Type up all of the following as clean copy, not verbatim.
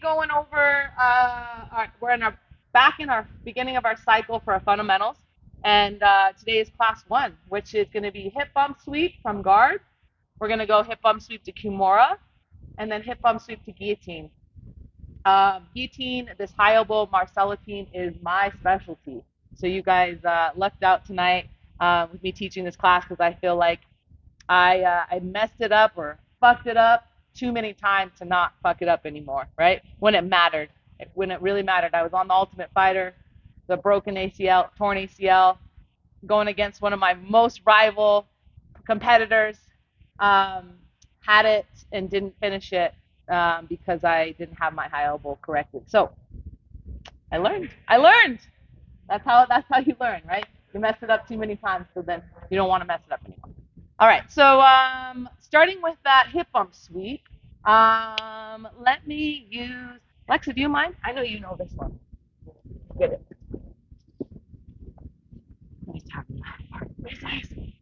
going over, we're back in our beginning of our cycle for our fundamentals. And today is class 1, which is going to be hip bump sweep from guard. We're going to go hip bump sweep to Kimura, and then hip bump sweep to guillotine. Guillotine, this high elbow Marcellitine is my specialty. So you guys lucked out tonight with me teaching this class because I feel like I messed it up or fucked it up too many times to not fuck it up anymore, right? When it mattered, when it really mattered. I was on the Ultimate Fighter, the broken ACL, torn ACL, going against one of my most rival competitors. Had it and didn't finish it because I didn't have my high elbow corrected. So I learned. That's how you learn, right? You mess it up too many times, so then you don't want to mess it up anymore. All right, so starting with that hip bump sweep, let me use, Lexa, do you mind? I know you know this one. Get it.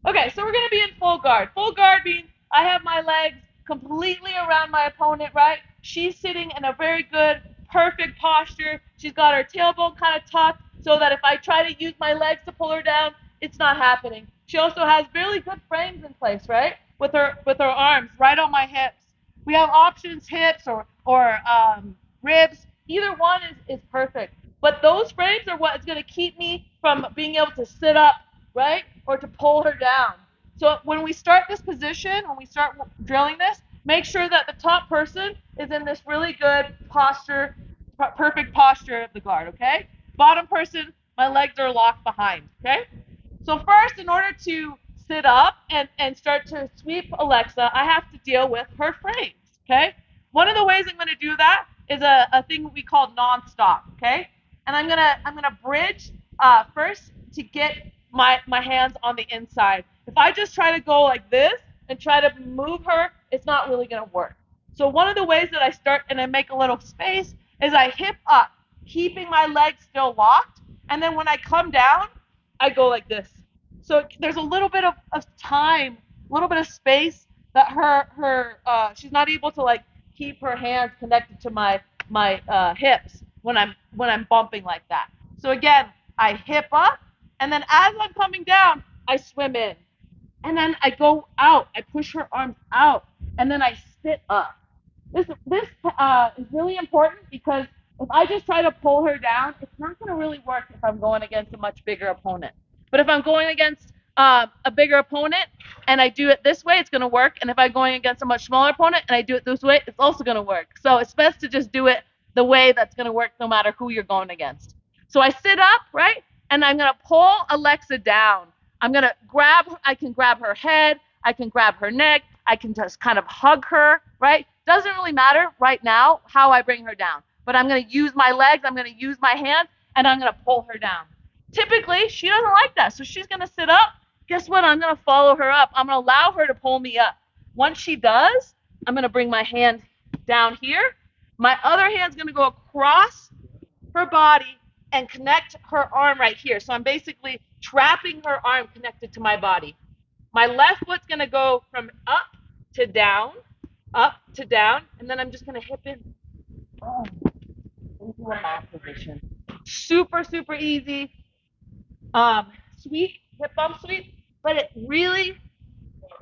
Okay, so we're going to be in full guard. Full guard means I have my legs completely around my opponent, right? She's sitting in a very good, perfect posture. She's got her tailbone kind of tucked so that if I try to use my legs to pull her down, it's not happening. She also has really good frames in place, right? With her arms right on my hips. We have options, hips or ribs. Either one is perfect. But those frames are what is going to keep me from being able to sit up, right? Or to pull her down. So when we start this position, when we start drilling this, make sure that the top person is in this really good posture, perfect posture of the guard, okay? Bottom person, my legs are locked behind, okay? So first, in order to sit up and start to sweep Alexa, I have to deal with her frames, okay? One of the ways I'm going to do that is a thing we call non-stop, okay? And I'm gonna bridge first to get my hands on the inside. If I just try to go like this and try to move her, it's not really gonna work. So one of the ways that I start and I make a little space is I hip up, keeping my legs still locked, and then when I come down, I go like this. So there's a little bit of time, a little bit of space that she's not able to like keep her hands connected to my hips when I'm bumping like that. So again, I hip up, and then as I'm coming down, I swim in, and then I go out. I push her arms out, and then I sit up. This is really important because if I just try to pull her down, it's not going to really work if I'm going against a much bigger opponent. But if I'm going against a bigger opponent and I do it this way, it's going to work. And if I'm going against a much smaller opponent and I do it this way, it's also going to work. So it's best to just do it the way that's going to work no matter who you're going against. So I sit up, right? And I'm going to pull Alexa down. I can grab her head. I can grab her neck. I can just kind of hug her, right? Doesn't really matter right now how I bring her down. But I'm going to use my legs. I'm going to use my hands. And I'm going to pull her down. Typically, she doesn't like that. So she's going to sit up. Guess what? I'm going to follow her up. I'm going to allow her to pull me up. Once she does, I'm going to bring my hand down here. My other hand's going to go across her body and connect her arm right here. So I'm basically trapping her arm connected to my body. My left foot's going to go from up to down, and then I'm just going to hip in. Boom. Into a mat position. Super, super easy. Sweep, hip bump sweep, but it really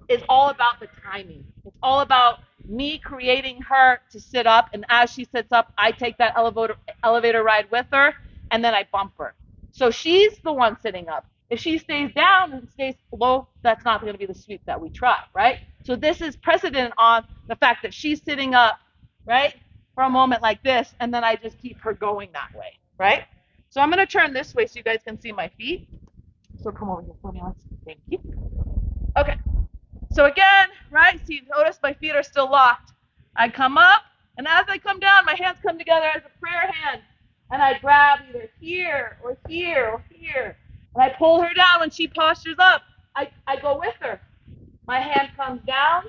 is all about the timing. It's all about me creating her to sit up, and as she sits up, I take that elevator ride with her, and then I bump her. So she's the one sitting up. If she stays down and stays low, that's not going to be the sweep that we try, right? So this is precedent on the fact that she's sitting up, right, for a moment like this, and then I just keep her going that way, right? So I'm going to turn this way so you guys can see my feet. So come over here for me. Thank you. Okay. So again, right, see, notice my feet are still locked. I come up, and as I come down, my hands come together as a prayer hand, and I grab either here or here or here, and I pull her down when she postures up. I go with her. My hand comes down,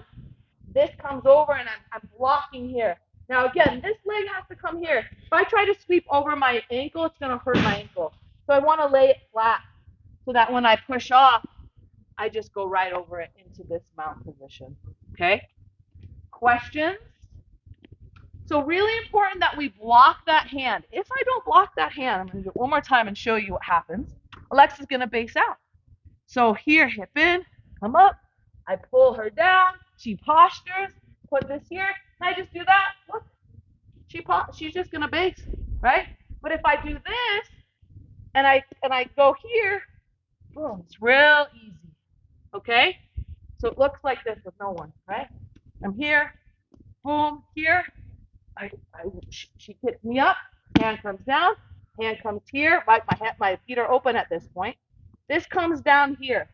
this comes over, and I'm blocking here. Now again, this leg has to come here. If I try to sweep over my ankle, it's going to hurt my ankle. So I want to lay it flat so that when I push off, I just go right over it into this mount position. Okay? Questions? So really important that we block that hand. If I don't block that hand, I'm going to do it one more time and show you what happens. Alexa's going to base out. So here, hip in, come up. I pull her down. She postures. Put this here. Can I just do that? Look. She's just going to base, right? But if I do this and I go here, boom, it's real easy. Okay? So it looks like this with no one, right? I'm here, boom, here. She hits me up, hand comes down, hand comes here. My feet are open at this point. This comes down here.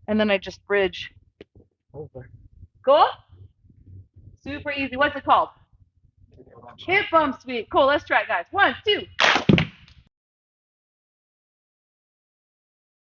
And then I just bridge over. Cool? Super easy. What's it called? Hip bump sweep. Cool, let's try it, guys. 1, 2.